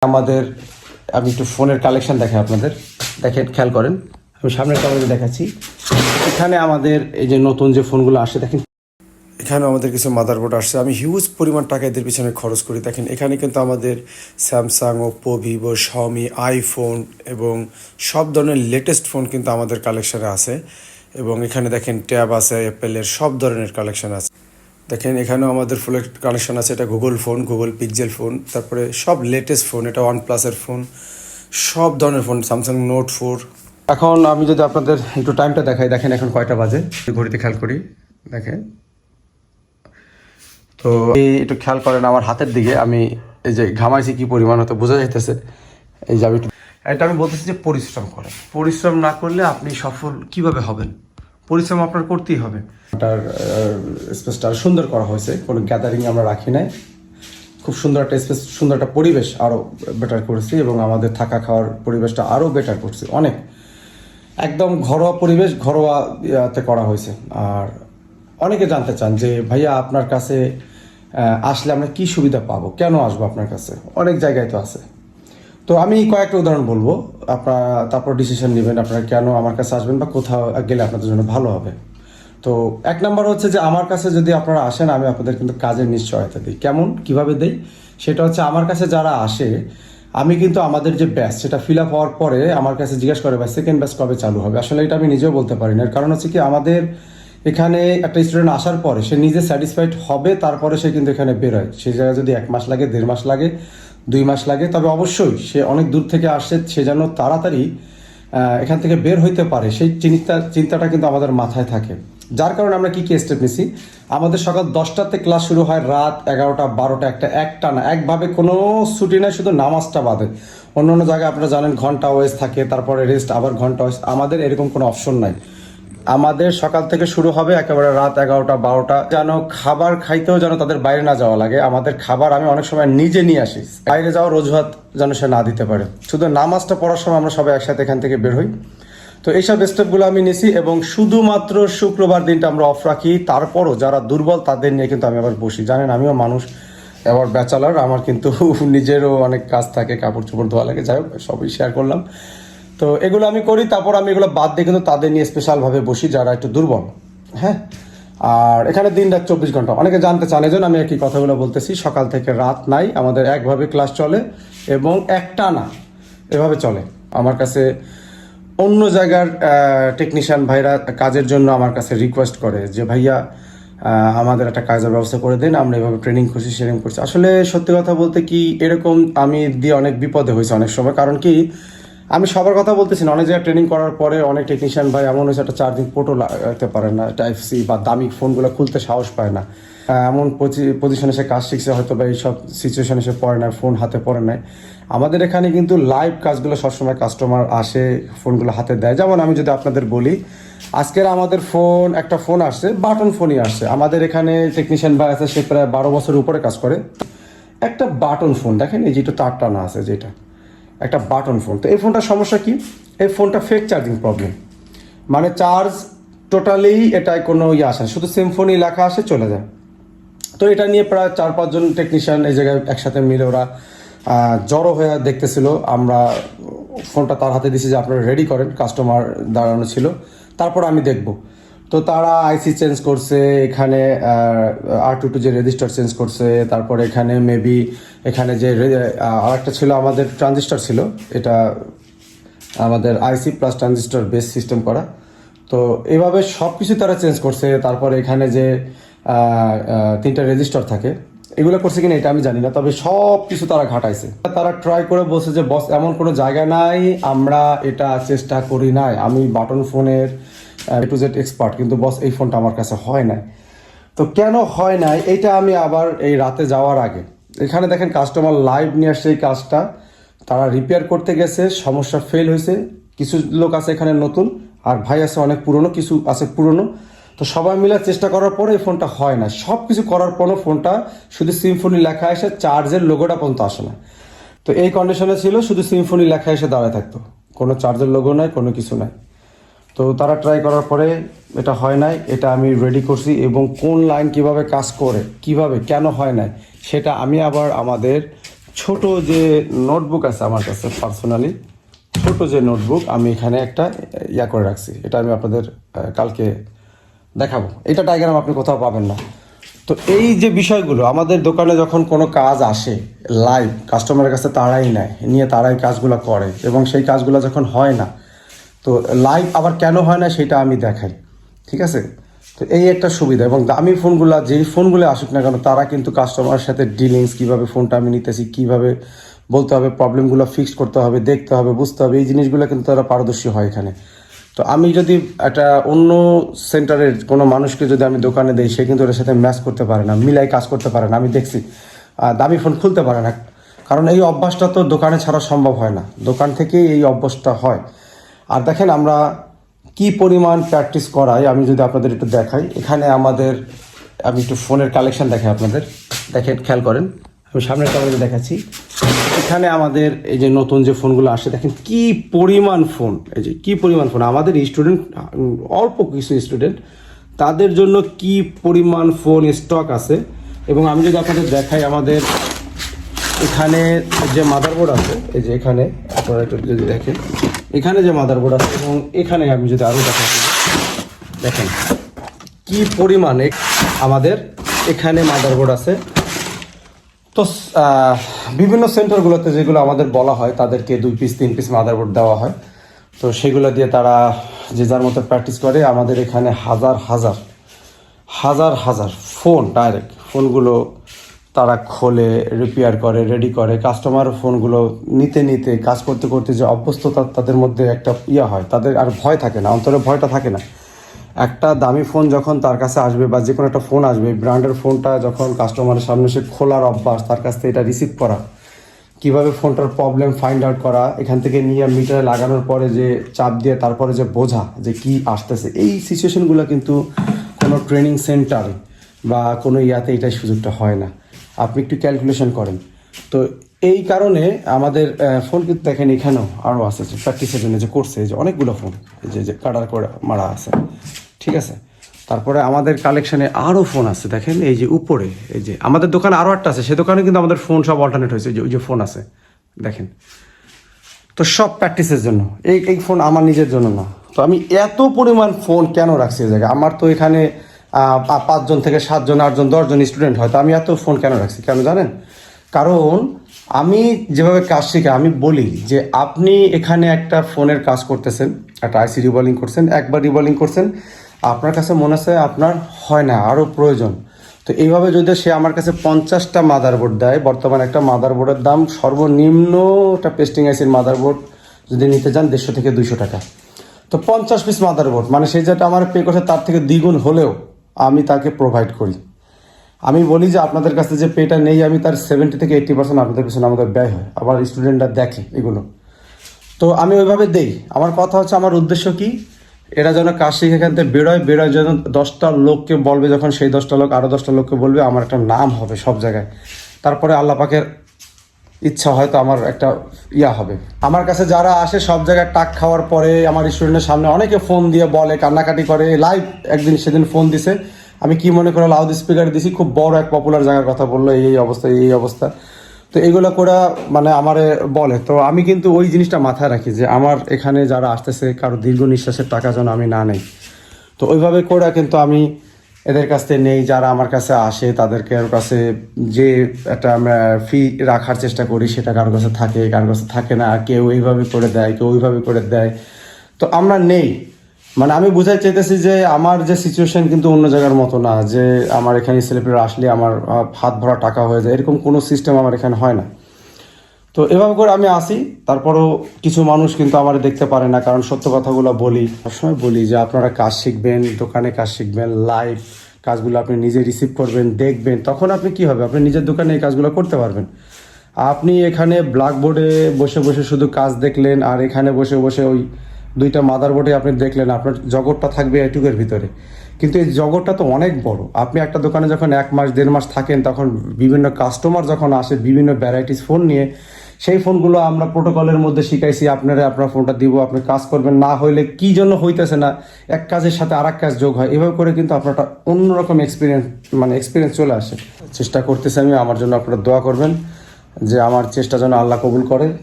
আমাদের আমি একটু ফোনের কালেকশন দেখাই আপনাদের, দেখেন খেয়াল করেন, আমি সামনের ক্যামেরা দেখাচ্ছি। এখানে আমাদের এই যে নতুন যে ফোনগুলো আসে দেখেন, এখানে আমাদের কিছু মাদারবোর্ড আসছে। আমি হিউজ পরিমাণ টাকা এদের পিছনে খরচ করি। দেখেন এখানে কিন্তু আমাদের Samsung, Oppo, Vivo, Xiaomi, iPhone এবং সব ধরনের লেটেস্ট ফোন কিন্তু আমাদের কালেকশানে আছে। এবং এখানে দেখেন ট্যাব আছে, অ্যাপেলের সব ধরনের কালেকশান আছে। দেখেন এখানেও আমাদের ফুলের কালেকশন আছে। এটা Google phone, Google pixel phone, তারপরে সব লেটেস্ট ফোন, এটা OnePlus-এর ফোন, সব ধরনের ফোন, স্যামসাং নোট 4। এখন আমি যদি আপনাদের একটু টাইমটা দেখাই, দেখেন এখন কয়টা বাজে, ঘড়িতে খেয়াল করি, দেখেন তো একটু খেয়াল করেন আমার হাতের দিকে, আমি এই যে ঘামাইছি কি পরিমাণ হয়তো বোঝা যাইতেছে। এই যে এটা আমি বলতেছি যে পরিশ্রম করেন, পরিশ্রম না করলে আপনি সফল কিভাবে হবেন? পরিশ্রম আপনার করতেই হবে। এটার স্পেসটা সুন্দর করা হয়েছে, কোনো গ্যাদারিং আমরা রাখি নাই, খুব সুন্দর একটা স্পেস, সুন্দর একটা পরিবেশ আরও বেটার করেছি এবং আমাদের থাকা খাওয়ার পরিবেশটা আরও বেটার করছি অনেক, একদম ঘরোয়া পরিবেশ, ঘরোয়া ইয়াতে করা হয়েছে। আর অনেকে জানতে চান যে ভাইয়া আপনার কাছে আসলে আমরা কি সুবিধা পাবো, কেন আসবো আপনার কাছে, অনেক জায়গায় তো আছে। তো আমি কয়েকটা উদাহরণ বলবো, আপনারা তারপর ডিসিশন নেবেন আপনারা কেন আমার কাছে আসবেন বা কোথাও গেলে আপনাদের জন্য ভালো হবে। তো এক নম্বর হচ্ছে যে আমার কাছে যদি আপনারা আসেন, আমি আপনাদের কিন্তু কাজের নিশ্চয়তা দিই। কেমন, কিভাবে দিই সেটা হচ্ছে, আমার কাছে যারা আসে আমি কিন্তু আমাদের যে ব্যাচ সেটা ফিল আপ হওয়ার পরে আমার কাছে জিজ্ঞেস করে ভাই সেকেন্ড ব্যাচ কবে চালু হবে। আসলে এটা আমি নিজেও বলতে পারি না, এর কারণ হচ্ছে কি, আমাদের এখানে একটা স্টুডেন্ট আসার পরে সে নিজে স্যাটিসফাইড হবে, তারপরে সে কিন্তু এখানে বেরোয়। সেই জায়গায় যদি 1 মাস লাগে, 1.5 মাস লাগে, 2 মাস লাগে, তবে অবশ্যই সে অনেক দূর থেকে আসছে, সে যেন তাড়াতাড়ি এখান থেকে বের হইতে পারে, সেই চিন্তাটা কিন্তু আমাদের মাথায় থাকে। যার কারণে আমরা কি স্টেপ নিছি, আমাদের সকাল 10টাতে ক্লাস শুরু হয়, রাত 11টা 12টা একটা না, একভাবে কোনো ছুটি নাই, শুধু নামাজটা বাদে। অন্য অন্য জায়গায় আপনারা জানেন ঘন্টা ওয়েজ থাকে, তারপরে রেস্ট, আবার ঘন্টা ওয়েজ। আমাদের এরকম কোনো অপশন নাই। আমাদের সকাল থেকে শুরু হবে একেবারে রাত 11টা 12টা, যেন খাবার খাইতেও যেন তাদের বাইরে না যাওয়া লাগে। আমাদের খাবার আমি অনেক সময় নিজে নিয়ে আসি, বাইরে যাওয়ার অজুহাত যেন সে না দিতে পারে। শুধু নামাজটা পড়ার সময় আমরা সবাই একসাথে এখান থেকে বের হই। তো এইসব স্টেপগুলো আমি নিছি এবং শুধুমাত্র শুক্রবার দিনটা আমরা অফ রাখি। তারপরও যারা দুর্বল তাদের নিয়ে কিন্তু আমি আবার বসি। জানেন আমিও মানুষ, এবার ব্যাচেলার, আমার কিন্তু নিজেরও অনেক কাজ থাকে, কাপড় চোপড় ধোয়া লাগে, যাই হোক সবই শেয়ার করলাম। তো এগুলো আমি করি, তারপর আমি এগুলো বাদ দিয়ে কিন্তু তাদের নিয়ে স্পেশালভাবে বসি যারা একটু দুর্বল। হ্যাঁ, আর এখানে দিন রাত 24 ঘন্টা, অনেকে জানতে চান, এই জন্য আমি একই কথাগুলো বলতেছি। সকাল থেকে রাত নাই, আমাদের একভাবে ক্লাস চলে এবং একটা না এভাবে চলে। আমার কাছে অন্য জায়গার টেকনিশিয়ান ভাইরা কাজের জন্য আমার কাছে রিকোয়েস্ট করে যে ভাইয়া আমাদের একটা কাজের ব্যবস্থা করে দিন, আমরা এভাবে ট্রেনিং করছি, শেয়ারিং করছি। আসলে সত্যি কথা বলতে কি, এরকম আমি দিয়ে অনেক বিপদে হয়েছে অনেক সময়। কারণ কি, আমি সবার কথা বলতেছি না, অনেক জায়গায় ট্রেনিং করার পরে অনেক টেকনিশিয়ান ভাই এমন হয়েছে একটা চার্জিং পোর্টও লাগাতে পারে না, টাইপ-সি বা দামি ফোনগুলো খুলতে সাহস পায় না। এমন পজিশনে সে কাজ শিখছে, হয়তো বা এইসব সিচুয়েশনে সে পড়ে না, ফোন হাতে পড়ে নেয়। আমাদের এখানে কিন্তু লাইভ কাজগুলো সবসময় কাস্টমার আসে, ফোনগুলো হাতে দেয়। যেমন আমি যদি আপনাদের বলি, আজকের আমাদের একটা ফোন আসছে, বাটন ফোনই আসছে। আমাদের এখানে টেকনিশিয়ান ভাই আছে, সে প্রায় 12 বছরের উপরে কাজ করে। একটা বাটন ফোন দেখেন, এই যেটা তার টানা আছে, যেটা একটা বাটন ফোন। তো এই ফোনটার সমস্যা কি, এই ফোনটা ফেক চার্জিং প্রবলেম, মানে চার্জ টোটালি এটায় কোনো আসে না, শুধু সিম্ফনি লেখা আসে চলে যায়। তো এটা নিয়ে প্রায় 4-5 জন টেকনিশিয়ান এই জায়গায় একসাথে মিলে ওরা জড়ো হয়ে দেখতেছিল। আমরা ফোনটা তার হাতে দিছি যে আপনারা রেডি করেন, কাস্টমার দাঁড়ানো ছিল, তারপর আমি দেখব। তো তারা আইসি চেঞ্জ করছে, এখানে R22 যে রেজিস্টার চেঞ্জ করছে, তারপরে এখানে মেবি এখানে যে আরেকটা ছিল আমাদের ট্রানজিস্টার ছিল, এটা আমাদের আইসি প্লাস ট্রানজিস্টার বেস সিস্টেম করা। তো এভাবে সব কিছু তারা চেঞ্জ করছে। তারপরে এখানে যে 3টা রেজিস্টার থাকে, এগুলো করছে কিনা এটা আমি জানি না, তবে সব কিছু তারা ঘাটাইছে। তারা ট্রাই করে বলছে যে বস এমন কোনো জায়গা নাই আমরা এটা চেষ্টা করি নাই, আমি বাটন ফোনের A to Z এক্সপার্ট, কিন্তু বস এই ফোনটা আমার কাছে হয় নাই। তো কেন হয় নাই এটা আমি আবার এই রাতে যাওয়ার আগে, এখানে দেখেন কাস্টমার লাইভ নিয়ে আসছে এই কাজটা, তারা রিপেয়ার করতে গেছে, সমস্যা ফেল হয়েছে। কিছু লোক আছে এখানে নতুন, আর ভাই আছে অনেক পুরনো, কিছু আছে পুরনো। তো সবাই মিলে চেষ্টা করার পরে এই ফোনটা হয় না। সব কিছু করার পরও ফোনটা শুধু সিম্ফনি লেখা এসে চার্জের লোগোটা পর্যন্ত আসে না। তো এই কন্ডিশনে ছিল, শুধু সিম্ফনি লেখা এসে দাঁড়ায় থাকতো, কোনো চার্জের লোগো নাই, কোনো কিছু নাই। তো তারা ট্রাই করার পরে এটা হয় নাই, এটা আমি রেডি করছি এবং কোন লাইন কিভাবে কাজ করে, কিভাবে কেন হয় নাই সেটা আমি আবার আমাদের ছোট যে নোটবুক আছে আমার কাছে পার্সোনালি, ছোট যে নোটবুক আমি এখানে একটা করে রাখছি। এটা আমি আপনাদের কালকে দেখাবো। এটা ডায়াগ্রাম আপনি কোথাও পাবেন না। তো এই যে বিষয়গুলো আমাদের দোকানে যখন কোনো কাজ আসে লাইভ কাস্টমারের কাছে তারাই নেয়, নিয়ে তারাই কাজগুলো করে, এবং সেই কাজগুলো যখন হয় না, তো লাইভ আবার কেন হয় না সেটা আমি দেখাই। ঠিক আছে? তো এই একটা সুবিধা। এবং দামি ফোনগুলো, যেই ফোনগুলো আসুক না কেন, তারা কিন্তু কাস্টমারের সাথে ডিলিংস, কীভাবে ফোনটা আমি নিতেছি, কীভাবে বলতে হবে, প্রবলেমগুলো ফিক্স করতে হবে, দেখতে হবে, বুঝতে হবে, এই জিনিসগুলো কিন্তু তারা পারদর্শী হয় এখানে। তো আমি যদি একটা অন্য সেন্টারের কোনো মানুষকে যদি আমি দোকানে দিই, সে কিন্তু ওর সাথে ম্যাচ করতে পারে না, মিলাই কাজ করতে পারে না। আমি দেখছি দামি ফোন খুলতে পারে না, কারণ এই অভ্যাসটা তো দোকানে ছাড়া সম্ভব হয় না, দোকান থেকেই এই অভ্যাসটা হয়। আর দেখেন আমরা কি পরিমাণ প্র্যাকটিস করাই, আমি যদি আপনাদের একটু দেখাই, এখানে আমাদের, আমি একটু ফোনের কালেকশন দেখাই আপনাদের, দেখেন খেয়াল করেন, আমি সামনের ক্যামেরাতে দেখাচ্ছি। এখানে আমাদের এই যে নতুন যে ফোনগুলো আসে, দেখেন কি পরিমাণ ফোন, এই যে কি পরিমাণ ফোন। আমাদের স্টুডেন্ট, অল্প কিছু স্টুডেন্ট, তাদের জন্য কি পরিমাণ ফোন স্টক আছে। এবং আমি যদি আপনাদের দেখাই, আমাদের এখানে যে মাদারবোর্ড আছে, এই যে এখানে আপনারা একটু যদি দেখেন, এখানে যে মাদারবোর্ড আছে, এবং এখানে আমি যদি আরও দেখাই, দেখেন কি পরিমাণে আমাদের এখানে মাদারবোর্ড আছে। তো বিভিন্ন সেন্টারগুলোতে যেগুলো আমাদের বলা হয়, তাদেরকে 2 পিস 3 পিস মাদারবোর্ড দেওয়া হয়। তো সেগুলো দিয়ে তারা যে যার মতো প্র্যাকটিস করে। আমাদের এখানে হাজার হাজার ফোন, ডাইরেক্ট ফোনগুলো তারা খোলে, রিপেয়ার করে, রেডি করে। কাস্টমার ফোনগুলো নিতে কাজ করতে করতে যে অভ্যস্ততা তাদের মধ্যে একটা হয়, তাদের আর ভয় থাকে না, অন্তরে ভয়টা থাকে না। একটা দামি ফোন যখন তার কাছে আসবে, বা যে কোনো একটা ফোন আসবে, ব্র্যান্ডের ফোনটা যখন কাস্টমারের সামনে সে খোলার অভ্যাস, তার কাছ থেকে এটা রিসিভ করা, কীভাবে ফোনটার প্রবলেম ফাইন্ড আউট করা, এখান থেকে নিয়ে মিটারে লাগানোর পরে যে চাপ দিয়ে তারপরে যে বোঝা যে কি আসতেছে, এই সিচুয়েশনগুলো কিন্তু কোনো ট্রেনিং সেন্টার বা কোনো এটাই সুযোগটা হয় না। আপনি একটু ক্যালকুলেশন করেন। তো এই কারণে আমাদের ফোন কিন্তু দেখেন এখানেও আরও আছে, যে প্র্যাকটিসের জন্য যে করছে, যে অনেকগুলো ফোন যে কাটার করে মারা আছে। ঠিক আছে? তারপরে আমাদের কালেকশানে আরও ফোন আছে, দেখেন এই যে উপরে, এই যে আমাদের দোকানে আরও একটা আছে, সে দোকানে কিন্তু আমাদের ফোন সব অল্টারনেট হয়েছে, যে ওই যে ফোন আছে দেখেন। তো সব প্র্যাকটিসের জন্য, এই ফোন আমার নিজের জন্য না। তো আমি এত পরিমাণ ফোন কেন রাখছি এই জায়গায়? আমার তো এখানে 5 জন থেকে 7 জন 8 জন 10 জন স্টুডেন্ট হয়, তো আমি এত ফোন কেন রাখছি, কেন জানেন? কারণ আমি যেভাবে কাজ শিখে, আমি বলি যে আপনি এখানে একটা ফোনের কাজ করতেছেন, একটা আইসি রিবলিং করছেন, একবার রিবলিং করছেন, আপনার কাছে মনে আছে আপনার হয় না, আরও প্রয়োজন। তো এইভাবে যদি সে আমার কাছে 50টা মাদারবোর্ড দেয়, বর্তমানে একটা মাদারবোর্ডের দাম সর্বনিম্ন, একটা পেস্টিং আইসির মাদারবোর্ড যদি নিতে যান 150 থেকে 200 টাকা। তো 50 পিস মাদারবোর্ড, মানে সে যেটা আমার পে করছে তার থেকে দ্বিগুণ হলেও আমি তাকে প্রোভাইড করি। আমি বলি যে আপনাদের কাছে যে পেটা নেই, আমি তার 70 থেকে 80% আপনাদের পিছনে আমাদের ব্যয় হয়, আবার স্টুডেন্টরা দেখে এগুলো। তো আমি ওইভাবে দেই। আমার কথা হচ্ছে, আমার উদ্দেশ্য কি, এরা যেন কাজ শিখে এখান থেকে বেরোয় যেন 10টা লোককে বলবে, যখন সেই 10টা লোক আরও 10টা লোককে বলবে, আমার একটা নাম হবে সব জায়গায়। তারপরে আল্লাহ পাকের ইচ্ছা হয়তো আমার একটা হবে। আমার কাছে যারা আসে সব জায়গায় টাক খাওয়ার পরে আমার স্টুডেন্টের সামনে অনেকে ফোন দিয়ে বলে, কান্নাকাটি করে। লাইভ একদিন সেদিন ফোন দিছে, আমি কি মনে করে লাউড স্পিকার দিছি, খুব বড় এক পপুলার জায়গার কথা বললো, এই অবস্থা। তো এইগুলো করে মানে আমারে বলে। তো আমি কিন্তু ওই জিনিসটা মাথায় রাখি যে আমার এখানে যারা আসতেছে, কারো দীর্ঘ নিঃশ্বাসের টাকা যেন আমি না নেই। তো ওইভাবে করে কিন্তু আমি এদের কাছ থেকে নেই, যারা আমার কাছে আসে তাদেরকে ওর কাছে যে একটা ফি রাখার চেষ্টা করি, সেটা কারোর কাছে থাকে, কারোর কাছে থাকে না, কেউ এইভাবে করে দেয়, কেউ ওইভাবে করে দেয়। তো আমরা নেই, মানে আমি বোঝাই চাইতেছি যে আমার যে সিচুয়েশন কিন্তু অন্য জায়গার মতো না, যে আমার এখানে সেলিব্রিটি আসলে আমার হাত ভরা টাকা হয়ে যায়, এরকম কোনো সিস্টেম আমার এখানে হয় না। তো এভাবে করে আমি আসি। তারপরও কিছু মানুষ কিন্তু আমার দেখতে পারে না, কারণ সত্য কথাগুলো বলি, সবসময় বলি যে আপনারা কাজ শিখবেন, দোকানে কাজ শিখবেন, লাইভ কাজগুলো আপনি নিজে রিসিভ করবেন, দেখবেন, তখন আপনি কি হবে, আপনি নিজের দোকানে এই কাজগুলো করতে পারবেন। আপনি এখানে ব্ল্যাকবোর্ডে বসে বসে শুধু কাজ দেখলেন, আর এখানে বসে বসে ওই 2টা মাদারবোর্ডে আপনি দেখলেন, আপনার জগৎটা থাকবে এটুকের ভিতরে। কিন্তু এই জগৎটা তো অনেক বড়। আপনি একটা দোকানে যখন 1 মাস 1.5 মাস থাকেন, তখন বিভিন্ন কাস্টমার যখন আসে বিভিন্ন ভ্যারাইটিস ফোন নিয়ে, সেই ফোনগুলো আমরা প্রোটোকলের মধ্যে শিখাইছি, আপনার ফোনটা দিব, আপনি কাজ করবেন, না হইলে কি জন্য হইতেছে না, এক কাজের সাথে আর এক কাজ যোগ হয়, এভাবে করে কিন্তু আপনার একটা অন্যরকম এক্সপিরিয়েন্স চলে আসে। চেষ্টা করতেছি আমি, আমার জন্য আপনারা দোয়া করবেন যে আমার চেষ্টা যেন আল্লাহ কবুল করে।